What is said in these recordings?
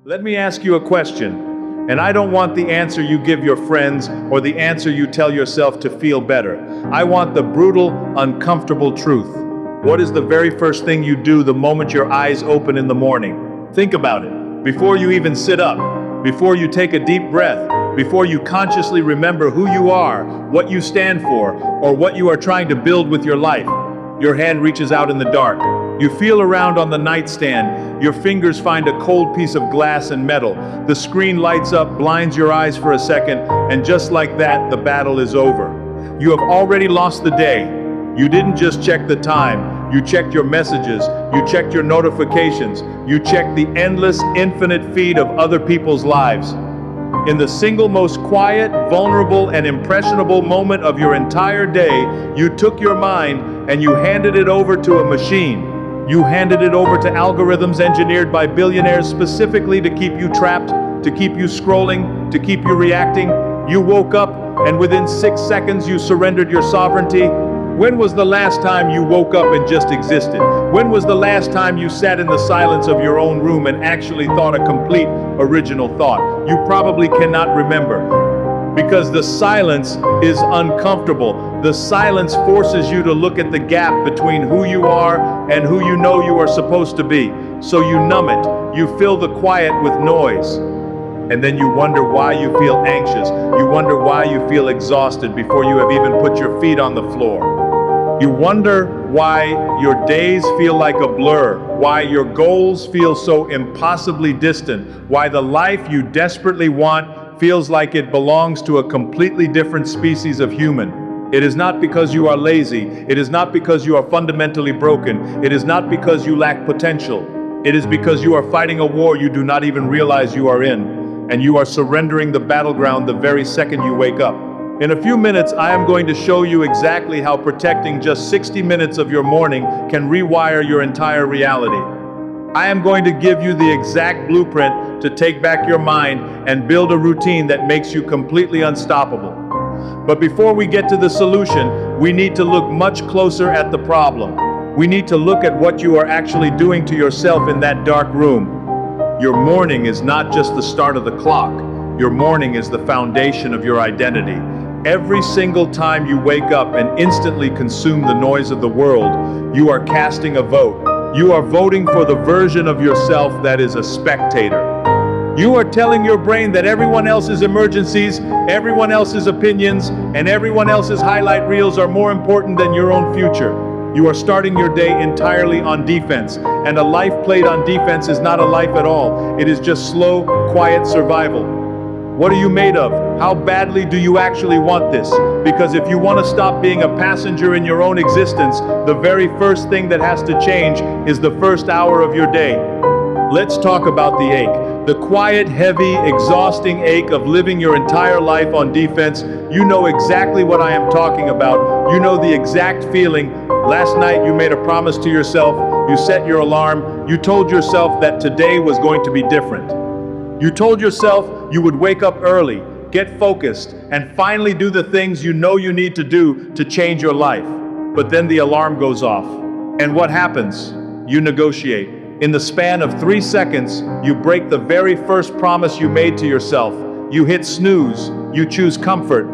Let me ask you a question, and I don't want the answer you give your friends or the answer you tell yourself to feel better. I want the brutal, uncomfortable truth. What is the very first thing you do the moment your eyes open in the morning? Think about it. Before you even sit up, before you take a deep breath, before you consciously remember who you are, what you stand for, or what you are trying to build with your life, your hand reaches out in the dark. You feel around on the nightstand, your fingers find a cold piece of glass and metal. The screen lights up, blinds your eyes for a second, and just like that, the battle is over. You have already lost the day. You didn't just check the time, you checked your messages, you checked your notifications, you checked the endless, infinite feed of other people's lives. In the single most quiet, vulnerable, and impressionable moment of your entire day, you took your mind and you handed it over to a machine. You handed it over to algorithms engineered by billionaires specifically to keep you trapped, to keep you scrolling, to keep you reacting. You woke up, and within 6 seconds you surrendered your sovereignty. When was the last time you woke up and just existed? When was the last time you sat in the silence of your own room and actually thought a complete, original thought? You probably cannot remember. Because the silence is uncomfortable. The silence forces you to look at the gap between who you are and who you know you are supposed to be. So you numb it. You fill the quiet with noise. And then you wonder why you feel anxious. You wonder why you feel exhausted before you have even put your feet on the floor. You wonder why your days feel like a blur, why your goals feel so impossibly distant, why the life you desperately want feels like it belongs to a completely different species of human. It is not because you are lazy. It is not because you are fundamentally broken. It is not because you lack potential. It is because you are fighting a war you do not even realize you are in, and you are surrendering the battleground the very second you wake up. In a few minutes, I am going to show you exactly how protecting just 60 minutes of your morning can rewire your entire reality. I am going to give you the exact blueprint to take back your mind and build a routine that makes you completely unstoppable. But before we get to the solution, we need to look much closer at the problem. We need to look at what you are actually doing to yourself in that dark room. Your morning is not just the start of the clock. Your morning is the foundation of your identity. Every single time you wake up and instantly consume the noise of the world, you are casting a vote. You are voting for the version of yourself that is a spectator. You are telling your brain that everyone else's emergencies, everyone else's opinions, and everyone else's highlight reels are more important than your own future. You are starting your day entirely on defense, and a life played on defense is not a life at all. It is just slow, quiet survival. What are you made of? How badly do you actually want this? Because if you want to stop being a passenger in your own existence, the very first thing that has to change is the first hour of your day. Let's talk about the ache. The quiet, heavy, exhausting ache of living your entire life on defense. You know exactly what I am talking about. You know the exact feeling. Last night you made a promise to yourself. You set your alarm. You told yourself that today was going to be different. You told yourself you would wake up early, get focused, and finally do the things you know you need to do to change your life. But then the alarm goes off. And what happens? You negotiate. In the span of 3 seconds, you break the very first promise you made to yourself. You hit snooze. You choose comfort.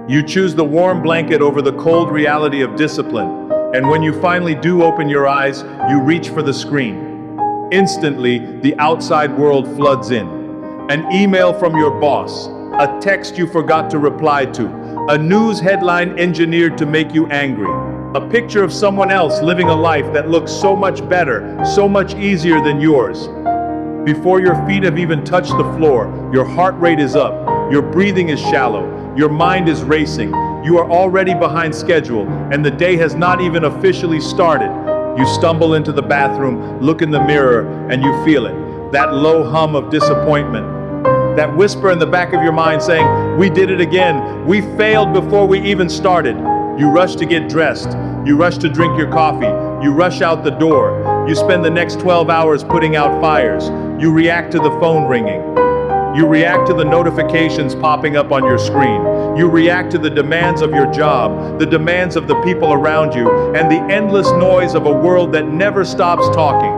You choose the warm blanket over the cold reality of discipline. And when you finally do open your eyes, you reach for the screen. Instantly, the outside world floods in. An email from your boss, a text you forgot to reply to, a news headline engineered to make you angry, a picture of someone else living a life that looks so much better, so much easier than yours. Before your feet have even touched the floor, your heart rate is up, your breathing is shallow, your mind is racing, you are already behind schedule, and the day has not even officially started. You stumble into the bathroom, look in the mirror, and you feel it, that low hum of disappointment. That whisper in the back of your mind saying, "We did it again. We failed before we even started." You rush to get dressed. You rush to drink your coffee. You rush out the door. You spend the next 12 hours putting out fires. You react to the phone ringing. You react to the notifications popping up on your screen. You react to the demands of your job, the demands of the people around you, and the endless noise of a world that never stops talking.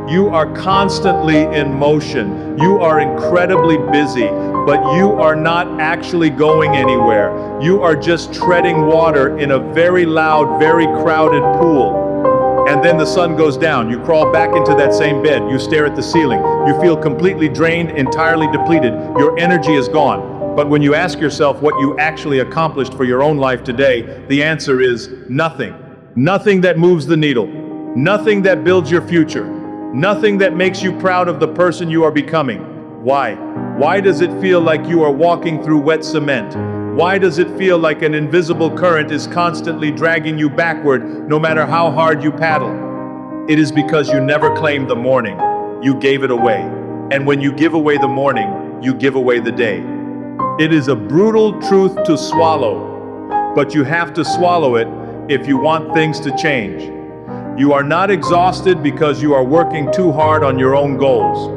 You are constantly in motion. You are incredibly busy, but you are not actually going anywhere. You are just treading water in a very loud, very crowded pool. And then the sun goes down. You crawl back into that same bed. You stare at the ceiling. You feel completely drained, entirely depleted. Your energy is gone. But when you ask yourself what you actually accomplished for your own life today, the answer is nothing. Nothing that moves the needle. Nothing that builds your future. Nothing that makes you proud of the person you are becoming. Why? Why does it feel like you are walking through wet cement? Why does it feel like an invisible current is constantly dragging you backward, no matter how hard you paddle? It is because you never claimed the morning. You gave it away. And when you give away the morning, you give away the day. It is a brutal truth to swallow, but you have to swallow it if you want things to change. You are not exhausted because you are working too hard on your own goals.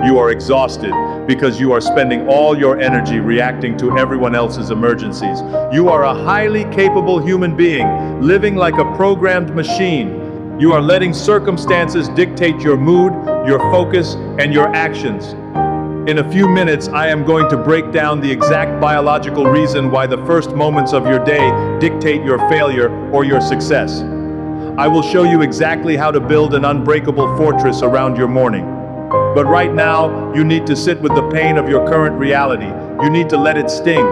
You are exhausted because you are spending all your energy reacting to everyone else's emergencies. You are a highly capable human being, living like a programmed machine. You are letting circumstances dictate your mood, your focus, and your actions. In a few minutes, I am going to break down the exact biological reason why the first moments of your day dictate your failure or your success. I will show you exactly how to build an unbreakable fortress around your morning. But right now, you need to sit with the pain of your current reality. You need to let it sting.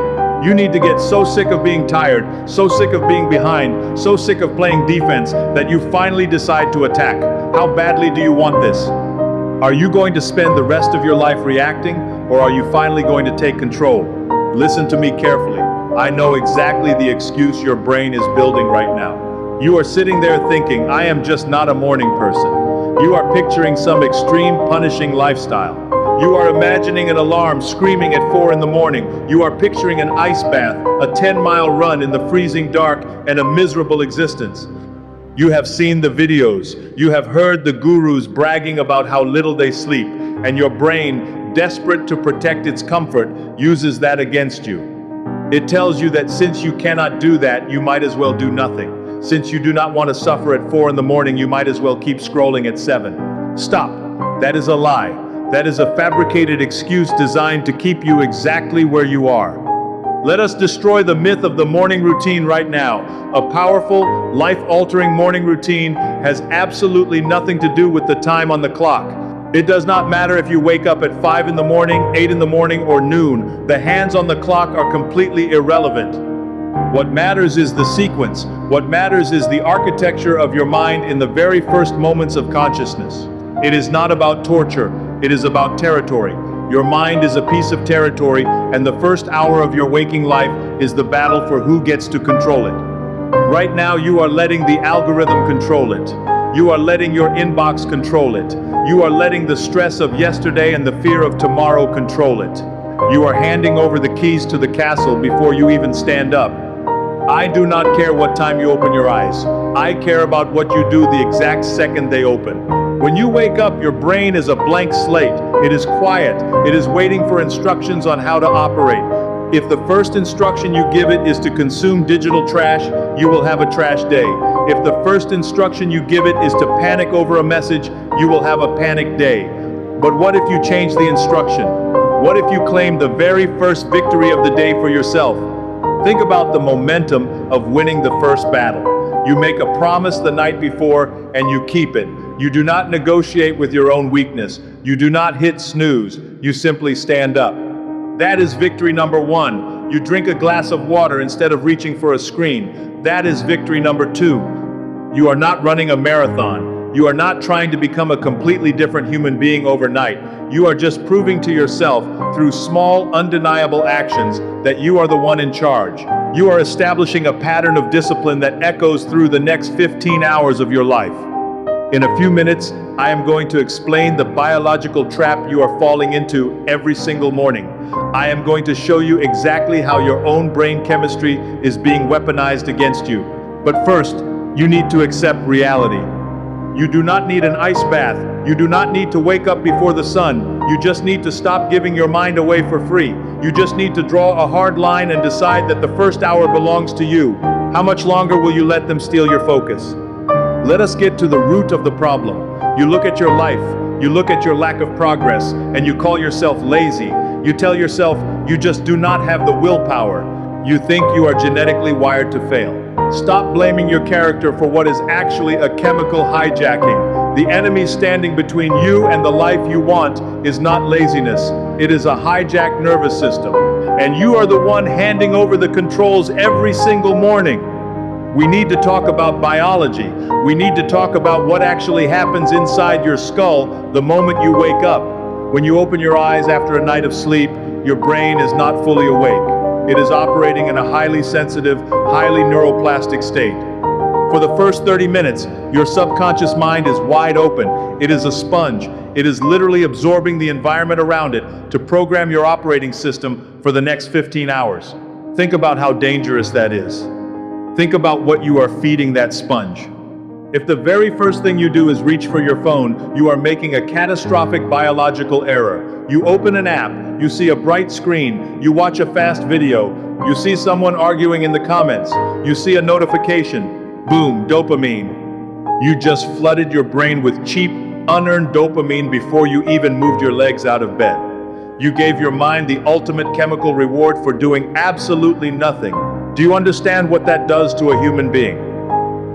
You need to get so sick of being tired, so sick of being behind, so sick of playing defense that you finally decide to attack. How badly do you want this? Are you going to spend the rest of your life reacting, or are you finally going to take control? Listen to me carefully. I know exactly the excuse your brain is building right now. You are sitting there thinking, I am just not a morning person. You are picturing some extreme, punishing lifestyle. You are imagining an alarm screaming at 4 in the morning. You are picturing an ice bath, a 10-mile run in the freezing dark, and a miserable existence. You have seen the videos. You have heard the gurus bragging about how little they sleep, and your brain, desperate to protect its comfort, uses that against you. It tells you that since you cannot do that, you might as well do nothing. Since you do not want to suffer at 4 in the morning, you might as well keep scrolling at 7. Stop. That is a lie. That is a fabricated excuse designed to keep you exactly where you are. Let us destroy the myth of the morning routine right now. A powerful, life-altering morning routine has absolutely nothing to do with the time on the clock. It does not matter if you wake up at 5 in the morning, 8 in the morning, or noon. The hands on the clock are completely irrelevant. What matters is the sequence. What matters is the architecture of your mind in the very first moments of consciousness. It is not about torture, it is about territory. Your mind is a piece of territory, and the first hour of your waking life is the battle for who gets to control it. Right now, you are letting the algorithm control it. You are letting your inbox control it. You are letting the stress of yesterday and the fear of tomorrow control it. You are handing over the keys to the castle before you even stand up. I do not care what time you open your eyes. I care about what you do the exact second they open. When you wake up, your brain is a blank slate. It is quiet. It is waiting for instructions on how to operate. If the first instruction you give it is to consume digital trash, you will have a trash day. If the first instruction you give it is to panic over a message, you will have a panic day. But what if you change the instruction? What if you claim the very first victory of the day for yourself? Think about the momentum of winning the first battle. You make a promise the night before and you keep it. You do not negotiate with your own weakness. You do not hit snooze. You simply stand up. That is victory number 1. You drink a glass of water instead of reaching for a screen. That is victory number 2. You are not running a marathon. You are not trying to become a completely different human being overnight. You are just proving to yourself through small, undeniable actions that you are the one in charge. You are establishing a pattern of discipline that echoes through the next 15 hours of your life. In a few minutes, I am going to explain the biological trap you are falling into every single morning. I am going to show you exactly how your own brain chemistry is being weaponized against you. But first, you need to accept reality. You do not need an ice bath. You do not need to wake up before the sun. You just need to stop giving your mind away for free. You just need to draw a hard line and decide that the first hour belongs to you. How much longer will you let them steal your focus? Let us get to the root of the problem. You look at your life, you look at your lack of progress, and you call yourself lazy. You tell yourself you just do not have the willpower. You think you are genetically wired to fail. Stop blaming your character for what is actually a chemical hijacking. The enemy standing between you and the life you want is not laziness. It is a hijacked nervous system. And you are the one handing over the controls every single morning. We need to talk about biology. We need to talk about what actually happens inside your skull the moment you wake up. When you open your eyes after a night of sleep, your brain is not fully awake. It is operating in a highly sensitive, highly neuroplastic state. For the first 30 minutes, your subconscious mind is wide open. It is a sponge. It is literally absorbing the environment around it to program your operating system for the next 15 hours. Think about how dangerous that is. Think about what you are feeding that sponge. If the very first thing you do is reach for your phone, you are making a catastrophic biological error. You open an app, you see a bright screen, you watch a fast video, you see someone arguing in the comments, you see a notification, boom, dopamine. You just flooded your brain with cheap, unearned dopamine before you even moved your legs out of bed. You gave your mind the ultimate chemical reward for doing absolutely nothing. Do you understand what that does to a human being?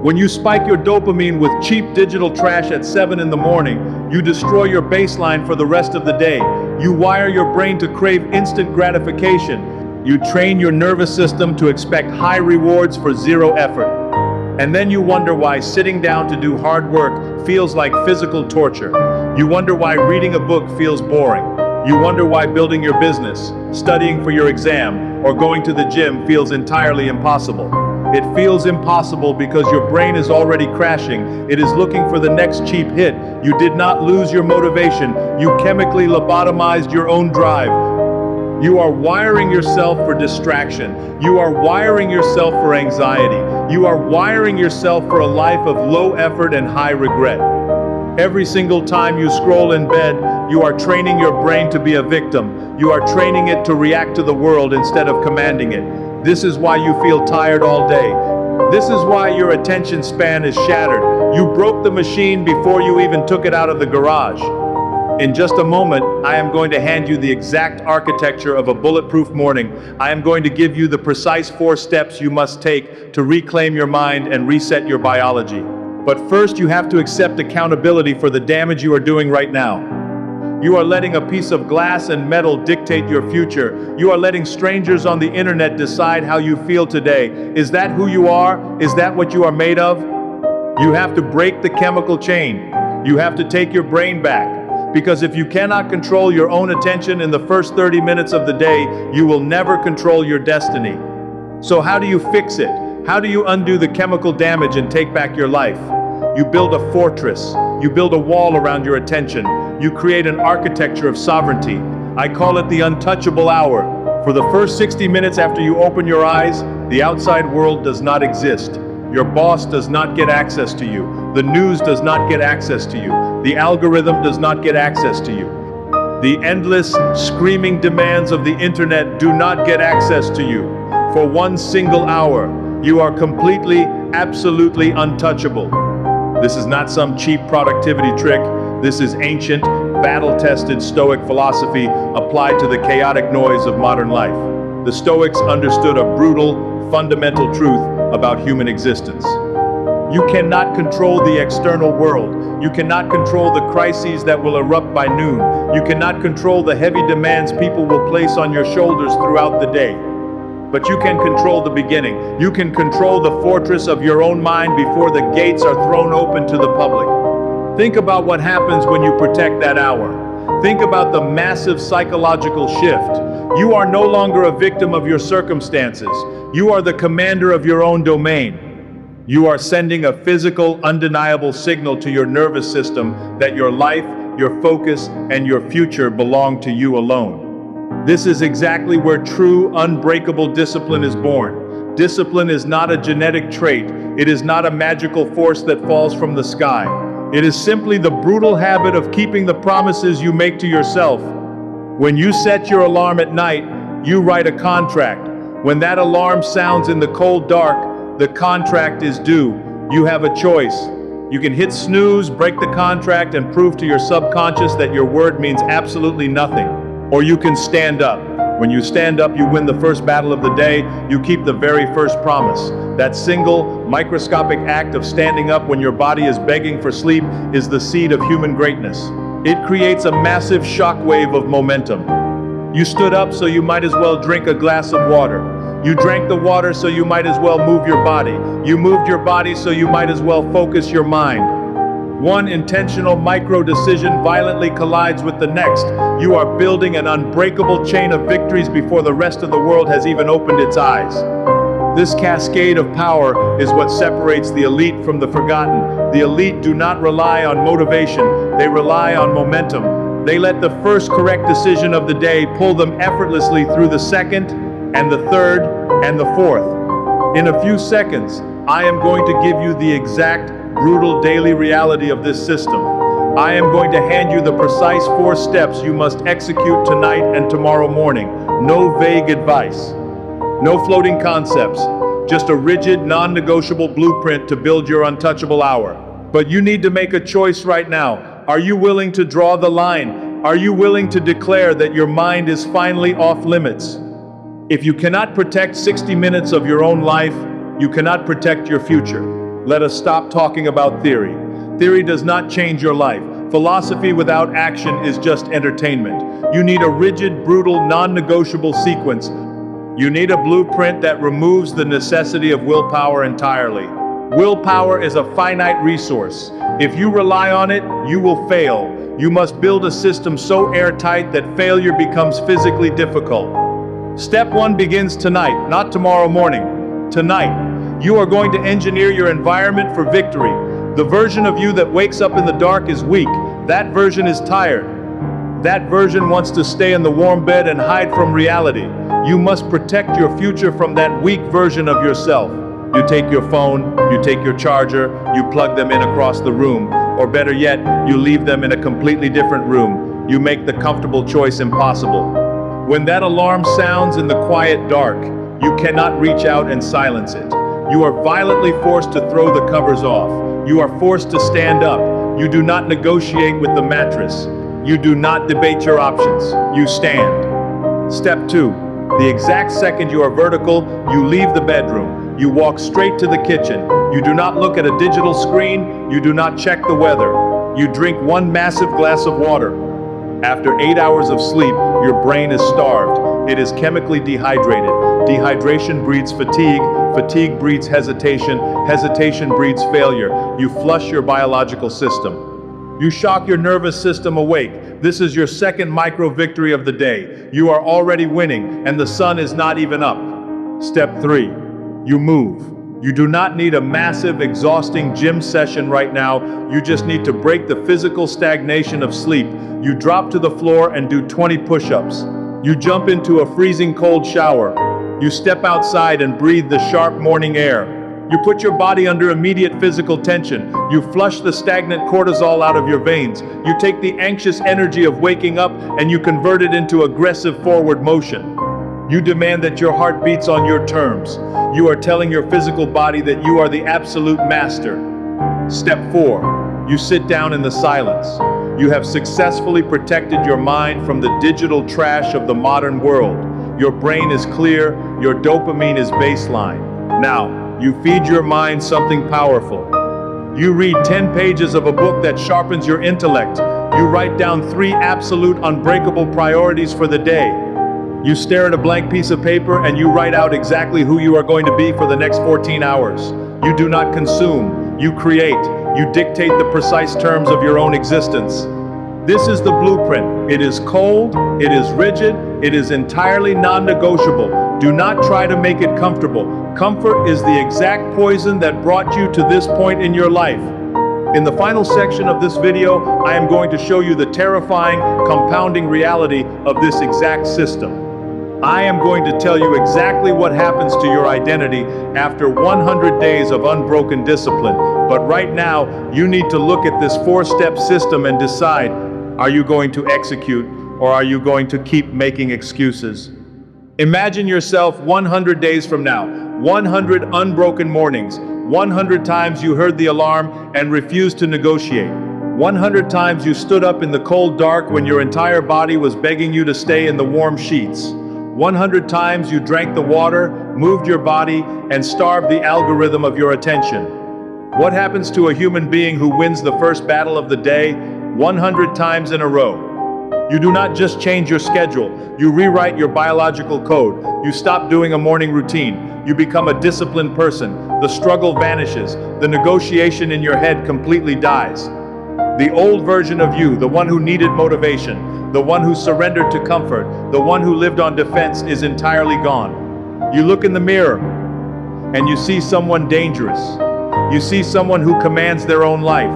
When you spike your dopamine with cheap digital trash at 7 in the morning, you destroy your baseline for the rest of the day. You wire your brain to crave instant gratification. You train your nervous system to expect high rewards for zero effort. And then you wonder why sitting down to do hard work feels like physical torture. You wonder why reading a book feels boring. You wonder why building your business, studying for your exam, or going to the gym feels entirely impossible. It feels impossible because your brain is already crashing. It is looking for the next cheap hit. You did not lose your motivation. You chemically lobotomized your own drive. You are wiring yourself for distraction. You are wiring yourself for anxiety. You are wiring yourself for a life of low effort and high regret. Every single time you scroll in bed, you are training your brain to be a victim. You are training it to react to the world instead of commanding it. This is why you feel tired all day. This is why your attention span is shattered. You broke the machine before you even took it out of the garage. In just a moment, I am going to hand you the exact architecture of a bulletproof morning. I am going to give you the precise 4 steps you must take to reclaim your mind and reset your biology. But first, you have to accept accountability for the damage you are doing right now. You are letting a piece of glass and metal dictate your future. You are letting strangers on the internet decide how you feel today. Is that who you are? Is that what you are made of? You have to break the chemical chain. You have to take your brain back. Because if you cannot control your own attention in the first 30 minutes of the day, you will never control your destiny. So how do you fix it? How do you undo the chemical damage and take back your life? You build a fortress. You build a wall around your attention. You create an architecture of sovereignty. I call it the untouchable hour. For the first 60 minutes after you open your eyes, the outside world does not exist. Your boss does not get access to you. The news does not get access to you. The algorithm does not get access to you. The endless, screaming demands of the internet do not get access to you. For one single hour, you are completely, absolutely untouchable. This is not some cheap productivity trick. This is ancient, battle-tested Stoic philosophy applied to the chaotic noise of modern life. The Stoics understood a brutal, fundamental truth about human existence. You cannot control the external world. You cannot control the crises that will erupt by noon. You cannot control the heavy demands people will place on your shoulders throughout the day. But you can control the beginning. You can control the fortress of your own mind before the gates are thrown open to the public. Think about what happens when you protect that hour. Think about the massive psychological shift. You are no longer a victim of your circumstances. You are the commander of your own domain. You are sending a physical, undeniable signal to your nervous system that your life, your focus, and your future belong to you alone. This is exactly where true, unbreakable discipline is born. Discipline is not a genetic trait. It is not a magical force that falls from the sky. It is simply the brutal habit of keeping the promises you make to yourself. When you set your alarm at night, you write a contract. When that alarm sounds in the cold dark, the contract is due. You have a choice. You can hit snooze, break the contract, and prove to your subconscious that your word means absolutely nothing. Or you can stand up. When you stand up, you win the first battle of the day. You keep the very first promise. That single, microscopic act of standing up when your body is begging for sleep is the seed of human greatness. It creates a massive shockwave of momentum. You stood up, so you might as well drink a glass of water. You drank the water, so you might as well move your body. You moved your body, so you might as well focus your mind. One intentional micro-decision violently collides with the next. You are building an unbreakable chain of victories before the rest of the world has even opened its eyes. This cascade of power is what separates the elite from the forgotten. The elite do not rely on motivation, they rely on momentum. They let the first correct decision of the day pull them effortlessly through the second, and the third, and the fourth. In a few seconds, I am going to give you the exact, brutal daily reality of this system. I am going to hand you the precise 4 steps you must execute tonight and tomorrow morning. No vague advice. No floating concepts. Just a rigid, non-negotiable blueprint to build your untouchable hour. But you need to make a choice right now. Are you willing to draw the line? Are you willing to declare that your mind is finally off limits? If you cannot protect 60 minutes of your own life, you cannot protect your future. Let us stop talking about theory. Theory does not change your life. Philosophy without action is just entertainment. You need a rigid, brutal, non-negotiable sequence. You need a blueprint that removes the necessity of willpower entirely. Willpower is a finite resource. If you rely on it, you will fail. You must build a system so airtight that failure becomes physically difficult. Step 1 begins tonight, not tomorrow morning. Tonight, you are going to engineer your environment for victory. The version of you that wakes up in the dark is weak. That version is tired. That version wants to stay in the warm bed and hide from reality. You must protect your future from that weak version of yourself. You take your phone, you take your charger, you plug them in across the room, or better yet, you leave them in a completely different room. You make the comfortable choice impossible. When that alarm sounds in the quiet dark, you cannot reach out and silence it. You are violently forced to throw the covers off. You are forced to stand up. You do not negotiate with the mattress. You do not debate your options. You stand. Step 2. The exact second you are vertical, you leave the bedroom. You walk straight to the kitchen. You do not look at a digital screen. You do not check the weather. You drink one massive glass of water. After 8 hours of sleep, your brain is starved. It is chemically dehydrated. Dehydration breeds fatigue. Fatigue breeds hesitation. Hesitation breeds failure. You flush your biological system. You shock your nervous system awake. This is your second micro victory of the day. You are already winning, and the sun is not even up. Step 3. You move. You do not need a massive, exhausting gym session right now. You just need to break the physical stagnation of sleep. You drop to the floor and do 20 push-ups. You jump into a freezing cold shower. You step outside and breathe the sharp morning air. You put your body under immediate physical tension. You flush the stagnant cortisol out of your veins. You take the anxious energy of waking up and you convert it into aggressive forward motion. You demand that your heart beats on your terms. You are telling your physical body that you are the absolute master. Step 4. You sit down in the silence. You have successfully protected your mind from the digital trash of the modern world. Your brain is clear, your dopamine is baseline. Now, you feed your mind something powerful. You read 10 pages of a book that sharpens your intellect. You write down 3 absolute unbreakable priorities for the day. You stare at a blank piece of paper and you write out exactly who you are going to be for the next 14 hours. You do not consume, you create. You dictate the precise terms of your own existence. This is the blueprint. It is cold, it is rigid, it is entirely non-negotiable. Do not try to make it comfortable. Comfort is the exact poison that brought you to this point in your life. In the final section of this video, I am going to show you the terrifying, compounding reality of this exact system. I am going to tell you exactly what happens to your identity after 100 days of unbroken discipline. But right now, you need to look at this 4-step system and decide, are you going to execute or are you going to keep making excuses? Imagine yourself 100 days from now, 100 unbroken mornings, 100 times you heard the alarm and refused to negotiate. 100 times you stood up in the cold dark when your entire body was begging you to stay in the warm sheets. 100 times you drank the water, moved your body, and starved the algorithm of your attention. What happens to a human being who wins the first battle of the day 100 times in a row? You do not just change your schedule, you rewrite your biological code. You stop doing a morning routine. You become a disciplined person. The struggle vanishes. The negotiation in your head completely dies. The old version of you, the one who needed motivation, the one who surrendered to comfort, the one who lived on defense, is entirely gone. You look in the mirror and you see someone dangerous. You see someone who commands their own life.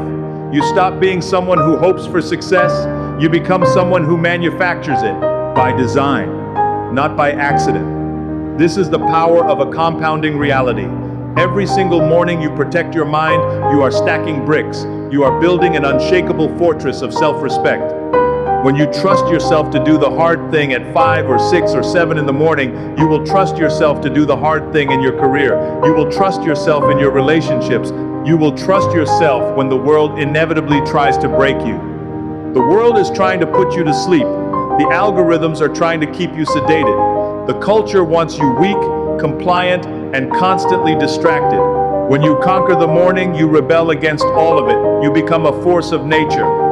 You stop being someone who hopes for success. You become someone who manufactures it by design, not by accident. This is the power of a compounding reality. Every single morning you protect your mind, you are stacking bricks. You are building an unshakable fortress of self-respect. When you trust yourself to do the hard thing at 5 or 6 or 7 in the morning, you will trust yourself to do the hard thing in your career. You will trust yourself in your relationships. You will trust yourself when the world inevitably tries to break you. The world is trying to put you to sleep. The algorithms are trying to keep you sedated. The culture wants you weak, compliant, and constantly distracted. When you conquer the morning, you rebel against all of it. You become a force of nature.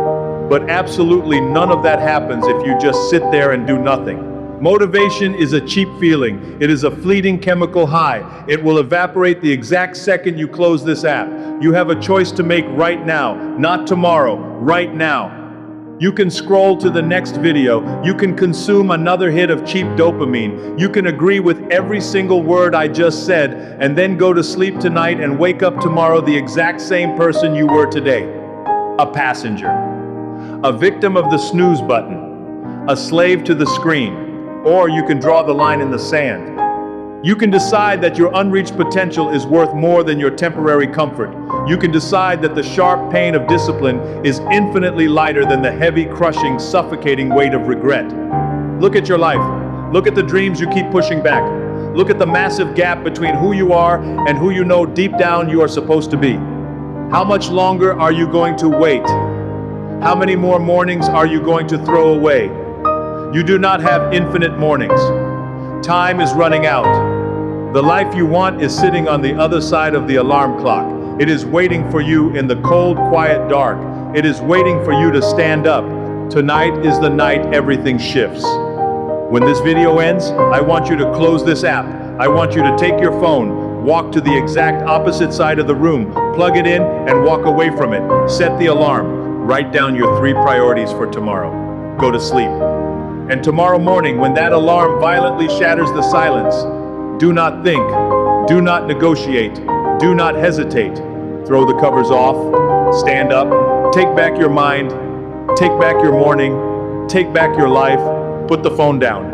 But absolutely none of that happens if you just sit there and do nothing. Motivation is a cheap feeling. It is a fleeting chemical high. It will evaporate the exact second you close this app. You have a choice to make right now, not tomorrow, right now. You can scroll to the next video. You can consume another hit of cheap dopamine. You can agree with every single word I just said, and then go to sleep tonight and wake up tomorrow the exact same person you were today. A passenger. A victim of the snooze button. A slave to the screen. Or you can draw the line in the sand. You can decide that your unreached potential is worth more than your temporary comfort. You can decide that the sharp pain of discipline is infinitely lighter than the heavy, crushing, suffocating weight of regret. Look at your life. Look at the dreams you keep pushing back. Look at the massive gap between who you are and who you know deep down you are supposed to be. How much longer are you going to wait? How many more mornings are you going to throw away? You do not have infinite mornings. Time is running out. The life you want is sitting on the other side of the alarm clock. It is waiting for you in the cold, quiet dark. It is waiting for you to stand up. Tonight is the night everything shifts. When this video ends, I want you to close this app. I want you to take your phone, walk to the exact opposite side of the room, plug it in, and walk away from it. Set the alarm. Write down your 3 priorities for tomorrow. Go to sleep. And tomorrow morning, when that alarm violently shatters the silence, do not think, do not negotiate, do not hesitate. Throw the covers off, stand up, take back your mind, take back your morning, take back your life, put the phone down.